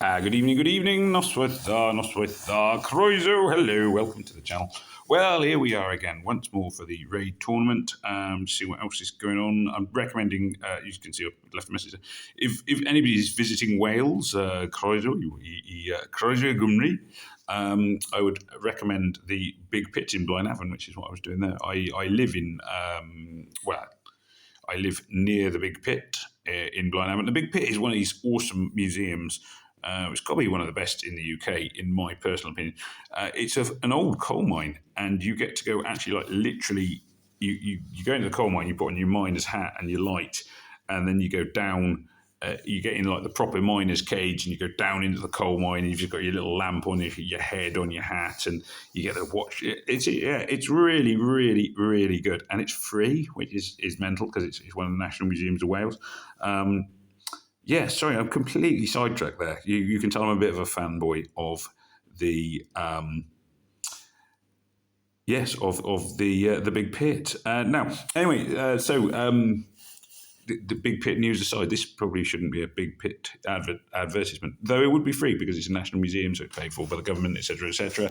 Good evening, Noswith, Croizo, hello, welcome to the channel. Well, here we are again, once more for the raid tournament. See what else is going on. I'm recommending, you can see I left a message there. If anybody is visiting Wales, Croizo, Croizo Gymru, I would recommend the Big Pit in Blaenavon, which is what I was doing there. I live in, I live near the Big Pit in Blaenavon. The Big Pit is one of these awesome museums. It's probably one of the best in the UK, in my personal opinion. It's an old coal mine, and you get to go actually, like, literally, you go into the coal mine, you put on your miner's hat and your light, and then you go down. You get in like the proper miner's cage, and you go down into the coal mine. And you've just got your little lamp on your head, on your hat, and you get to watch it. It's really, really, really good, and it's free, which is mental because it's one of the National Museums of Wales. Sorry, I'm completely sidetracked there. You can tell I'm a bit of a fanboy of the the Big Pit. The Big Pit news aside, this probably shouldn't be a Big Pit advertisement, though it would be free because it's a national museum, so it's paid for by the government, etc., etc.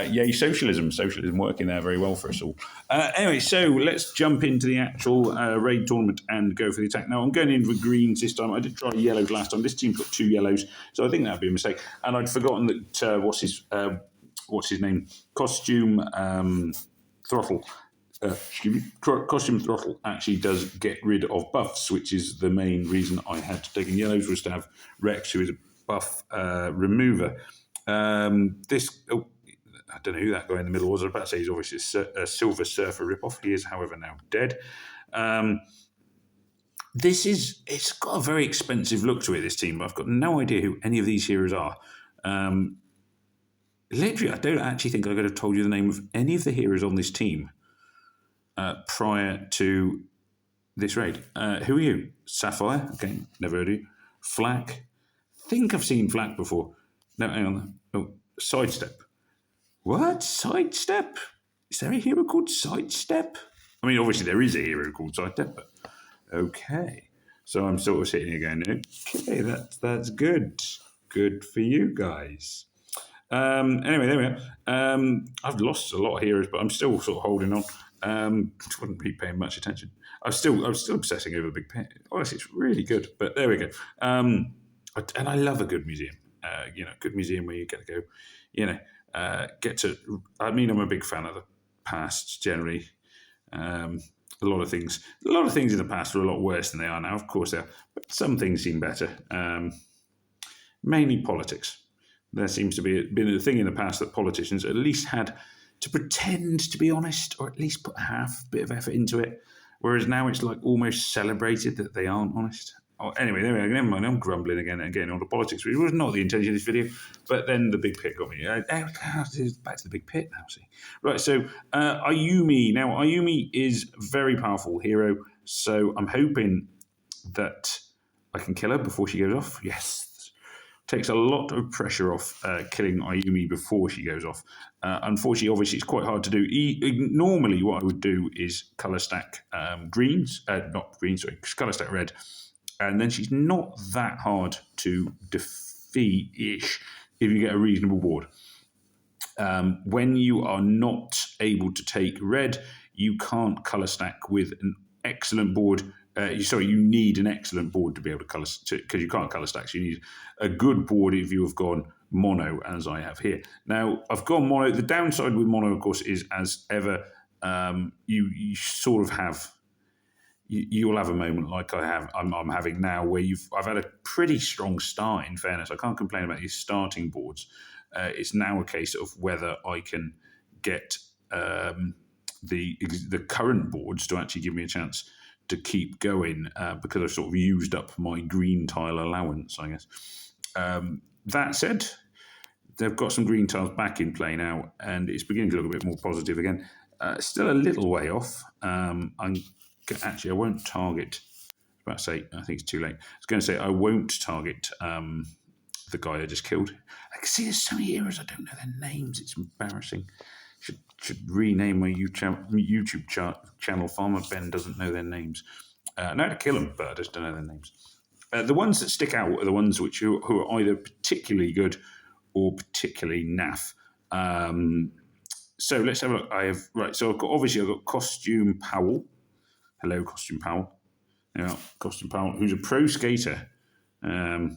Yay, socialism working there very well for us all. So let's jump into the actual raid tournament and go for the attack. Now, I'm going in with greens this time. I did try yellows last time. This team's got 2 yellows, so I think that would be a mistake. And I'd forgotten that, what's his name? Costume Throttle. Costume Throttle actually does get rid of buffs, which is the main reason I had to take in yellows, was to have Rex, who is a buff remover. I don't know who that guy in the middle was. I was about to say he's obviously a Silver Surfer ripoff. He is, however, now dead. It's got a very expensive look to it, this team, but I've got no idea who any of these heroes are. Literally, I don't actually think I could have told you the name of any of the heroes on this team prior to this raid. Who are you? Sapphire? Okay, never heard of you. Flak? Think I've seen Flak before. No, hang on. Oh, Sidestep. What? Sidestep? Is there a hero called Sidestep? I mean, obviously there is a hero called Sidestep, but okay. So I'm sort of sitting here going, okay, that's good. Good for you guys. Anyway, there we are. I've lost a lot of heroes, but I'm still sort of holding on. Wouldn't be paying much attention. I'm still obsessing over Big Pit. Honestly, it's really good. But there we go. And I love a good museum. Good museum where you get to go. Get to. I mean, I'm a big fan of the past generally. A lot of things in the past were a lot worse than they are now. Of course, they are, but some things seem better. Mainly politics. There seems to be been a thing in the past that politicians at least had to pretend to be honest, or at least put half a bit of effort into it. Whereas now it's like almost celebrated that they aren't honest. Oh, anyway, there we go. Never mind. I'm grumbling again and getting on the politics, which was not the intention of this video. But then the Big Pit got me. Back to the Big Pit now, see. Right, so Ayumi. Now, Ayumi is a very powerful hero, so I'm hoping that I can kill her before she goes off. Yes. Takes a lot of pressure off killing Ayumi before she goes off. Unfortunately, obviously, it's quite hard to do. Normally, what I would do is colour stack colour stack red. And then she's not that hard to defeat-ish if you get a reasonable board. When you are not able to take red, you can't colour stack with an excellent board. You need an excellent board to be able to colour, because you can't colour stack. So you need a good board if you have gone mono, as I have here. Now, I've gone mono. The downside with mono, of course, is, as ever, you sort of have. You'll have a moment like I'm having now, where I've had a pretty strong start. In fairness, I can't complain about these starting boards. It's now a case of whether I can get the current boards to actually give me a chance to keep going, because I've sort of used up my green tile allowance, I guess. That said, they've got some green tiles back in play now, and it's beginning to look a bit more positive again. Still a little way off. I won't target. I was about to say, I think it's too late. I was going to say I won't target the guy I just killed. I can see there's so many heroes I don't know their names. It's embarrassing. Should rename my YouTube channel. Farmer Ben doesn't know their names. I know how to kill them, but I just don't know their names. The ones that stick out are the ones who are either particularly good or particularly naff. So let's have a look. So I've got Costume Powell. Hello, Costume Powell. Yeah, Costume Powell, who's a pro skater. Yeah,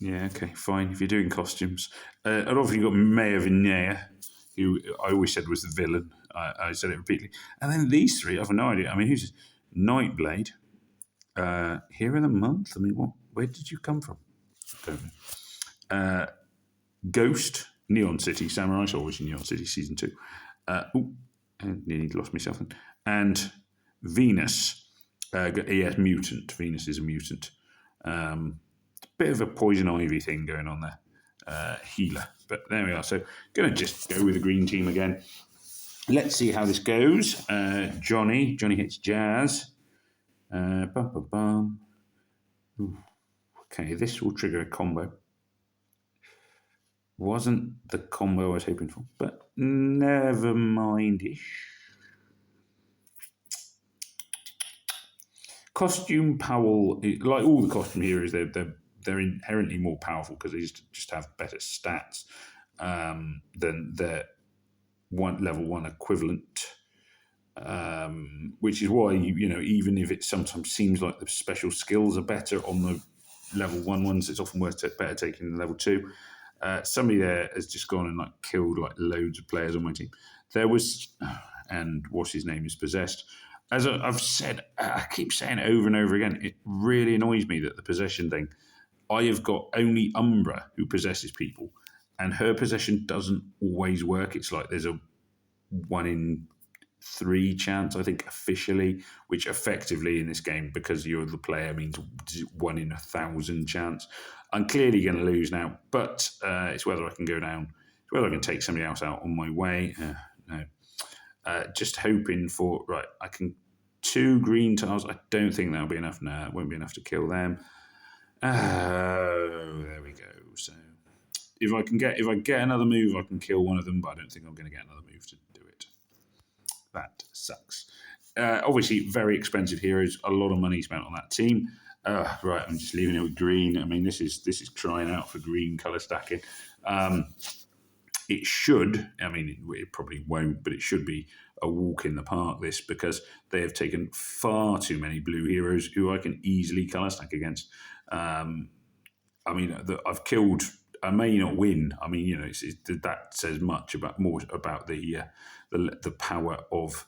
okay, fine. If you're doing costumes, and obviously you've got Mayor Vinaya, who I always said was the villain. I said it repeatedly. And then these three, I have no idea. I mean, who's Nightblade? Hero of the Month? I mean, what? Where did you come from? Don't know. Ghost, Neon City Samurai. So always Neon City Season 2. I nearly lost myself then. And Venus. Mutant. Venus is a mutant. Bit of a Poison Ivy thing going on there. Healer. But there we are. So going to just go with the green team again. Let's see how this goes. Johnny hits Jazz. Okay, this will trigger a combo. Wasn't the combo I was hoping for, but never mind-ish. Costume Powell, like all the costume heroes, they're inherently more powerful because they just have better stats than their level 1 equivalent. Which is why even if it sometimes seems like the special skills are better on the level 1 ones, it's often better taking the level 2. Somebody there has just gone and killed loads of players on my team. There was, and what's his name is possessed. As I've said, I keep saying over and over again, it really annoys me that the possession thing. I have got only Umbra who possesses people, and her possession doesn't always work. It's like there's a 1 in 3 chance, I think, officially, which effectively in this game, because you're the player, means 1 in 1,000 chance. I'm clearly going to lose now, but it's whether I can go down, it's whether I can take somebody else out on my way. No. Just hoping for, I can 2 green tiles. I don't think that'll be enough. No, it won't be enough to kill them. There we go. So if I get another move, I can kill one of them, but I don't think I'm going to get another move to do it. That sucks. Obviously, very expensive heroes. A lot of money spent on that team. Right, I'm just leaving it with green. I mean, this is crying out for green color stacking. It should. I mean, it probably won't, but it should be a walk in the park. This because they have taken far too many blue heroes who I can easily color stack against. I mean, I've killed. I may not win. I mean, that says more about the power of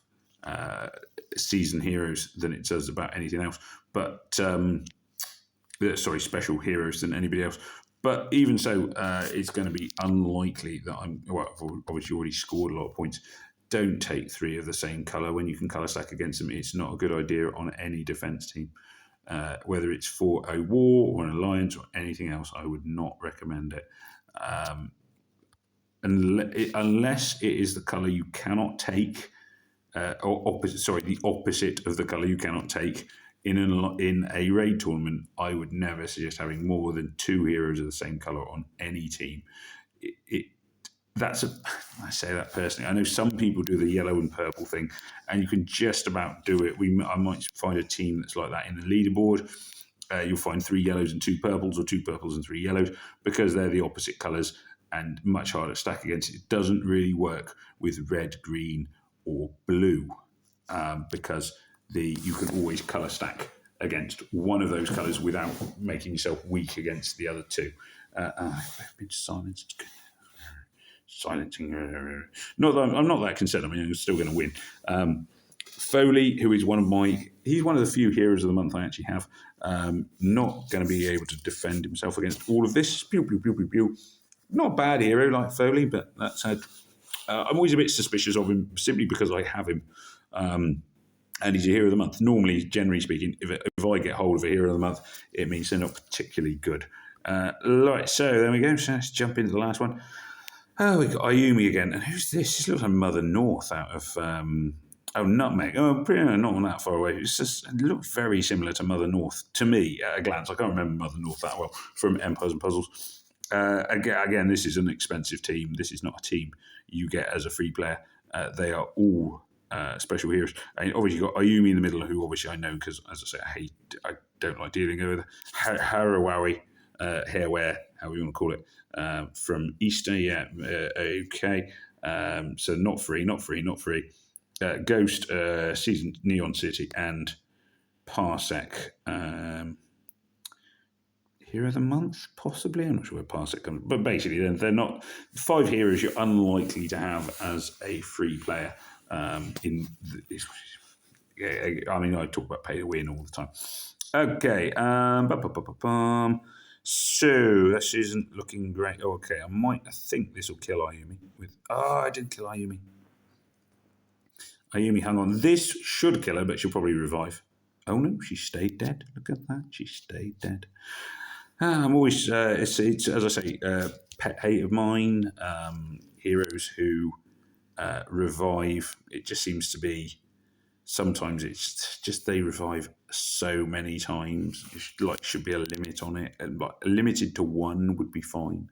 season heroes than it does about anything else. But special heroes than anybody else. But even so, it's going to be unlikely that I've obviously already scored a lot of points. Don't take 3 of the same colour when you can colour stack against them. It's not a good idea on any defence team. Whether it's for a war or an alliance or anything else, I would not recommend it. Unless it is the colour you cannot take, the opposite of the colour you cannot take in a raid tournament, I would never suggest having more than 2 heroes of the same colour on any team. I say that personally. I know some people do the yellow and purple thing, and you can just about do it. I might find a team that's like that in the leaderboard. You'll find 3 yellows and 2 purples, or 2 purples and 3 yellows, because they're the opposite colours and much harder to stack against. It doesn't really work with red, green, or blue, because you can always colour stack against one of those colours without making yourself weak against the other 2. I've been silenced. Silencing. Not that I'm not that concerned. I mean, I'm still going to win. Foley, who is he's one of the few heroes of the month I actually have. Not going to be able to defend himself against all of this. Pew, pew, pew, pew, pew. Not a bad hero like Foley, but that said, I'm always a bit suspicious of him simply because I have him. And he's a hero of the month. Normally, generally speaking, if I get hold of a hero of the month, it means they're not particularly good. Right, so there we go. So let's jump into the last one. Oh, we got Ayumi again. And who's this? This looks like Mother North out of... Nutmeg. Pretty not that far away. It looks very similar to Mother North, to me, at a glance. I can't remember Mother North that well from Empires and Puzzles. Again, this is an expensive team. This is not a team you get as a free player. They are all special heroes. And obviously, you've got Ayumi in the middle, who obviously I know because, as I say, I don't like dealing with Harawawi, Hairwear, however you want to call it, from Easter. Yeah, okay. So not free. Ghost, Season Neon City, and Parsec. Hero of the month, possibly. I'm not sure where Parsec comes, but basically, they're not 5 heroes you're unlikely to have as a free player. In this, I mean, I talk about pay to win all the time. Okay, so this isn't looking great. Okay, I think this will kill Ayumi. I didn't kill Ayumi. Ayumi hung on. This should kill her, but she'll probably revive. Oh no, she stayed dead. Look at that, she stayed dead. I'm always, it's as I say, pet hate of mine. Heroes who revive. It just seems to be. Sometimes it's just they revive so many times. Should be a limit on it, and limited to 1 would be fine.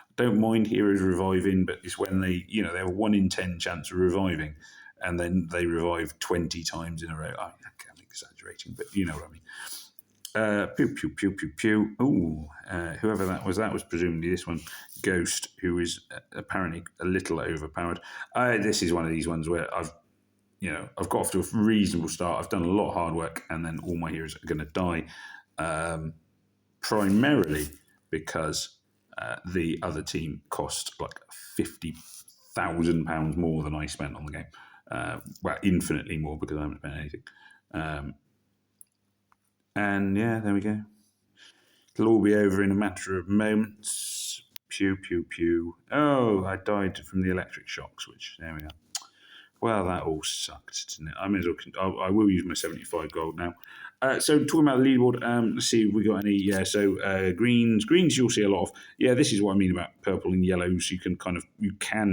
I don't mind heroes reviving, but it's when they have a 1 in 10 chance of reviving, and then they revive 20 times in a row. I'm exaggerating, but you know what I mean. Pew, pew, pew, pew, pew. Ooh, whoever that was presumably this one, Ghost, who is apparently a little overpowered. This is one of these ones where I've got off to a reasonable start. I've done a lot of hard work, and then all my heroes are going to die, primarily because the other team cost like £50,000 more than I spent on the game. Well, infinitely more because I haven't spent anything. And yeah, there we go. It'll all be over in a matter of moments. Pew, pew, pew. Oh, I died from the electric shocks, which, there we are. Well, that all sucked, didn't it? I may as well. I will use my 75 gold now. So talking about the leaderboard, let's see if we got any. Yeah, so greens you'll see a lot of. Yeah, this is what I mean about purple and yellows. You can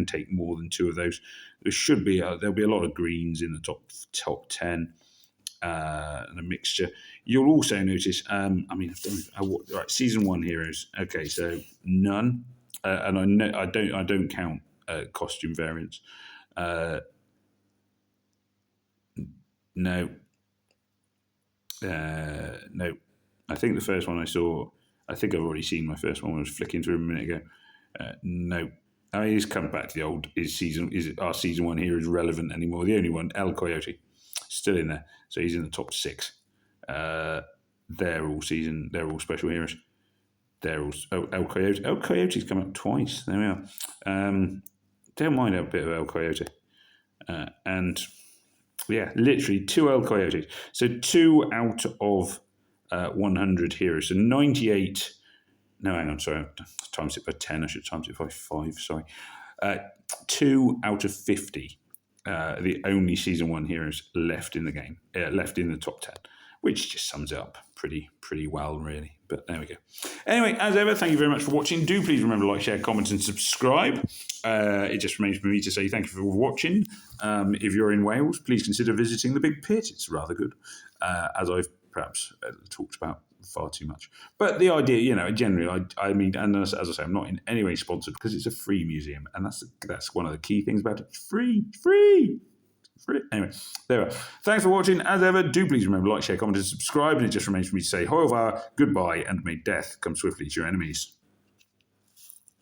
take more than 2 of those. There'll be a lot of greens in the top 10. And a mixture. You'll also notice. Right, season 1 heroes. Okay, so none, and I don't count costume variants. No. No. I think the first one I saw. I think I've already seen my first one. I was flicking through a minute ago. No. I mean, he's come back to the old. Is our season 1 hero is relevant anymore? The only one, El Coyote, still in there. So he's in the top 6. They're all special heroes. They're all El Coyote. El Coyote's come up twice. There we are. Don't mind a bit of El Coyote. And yeah, literally 2 El Coyotes. So 2 out of 100 heroes. So 98. No, hang on. Sorry, I times it by 10. I should times it by 5. Sorry. 2 out of 50. The only season 1 heroes left in the game, left in the top 10, which just sums it up pretty well, really. But there we go. Anyway, as ever, thank you very much for watching. Do please remember to like, share, comment, and subscribe. It just remains for me to say thank you for watching. If you're in Wales, please consider visiting the Big Pit. It's rather good, as I've perhaps talked about far too much. But the idea, generally, I mean, and as I say, I'm not in any way sponsored because it's a free museum, and that's one of the key things about it. It's free. Anyway, there we are. Thanks for watching. As ever, do please remember to like, share, comment, and subscribe. And it just remains for me to say, Hoyvar, goodbye, and may death come swiftly to your enemies.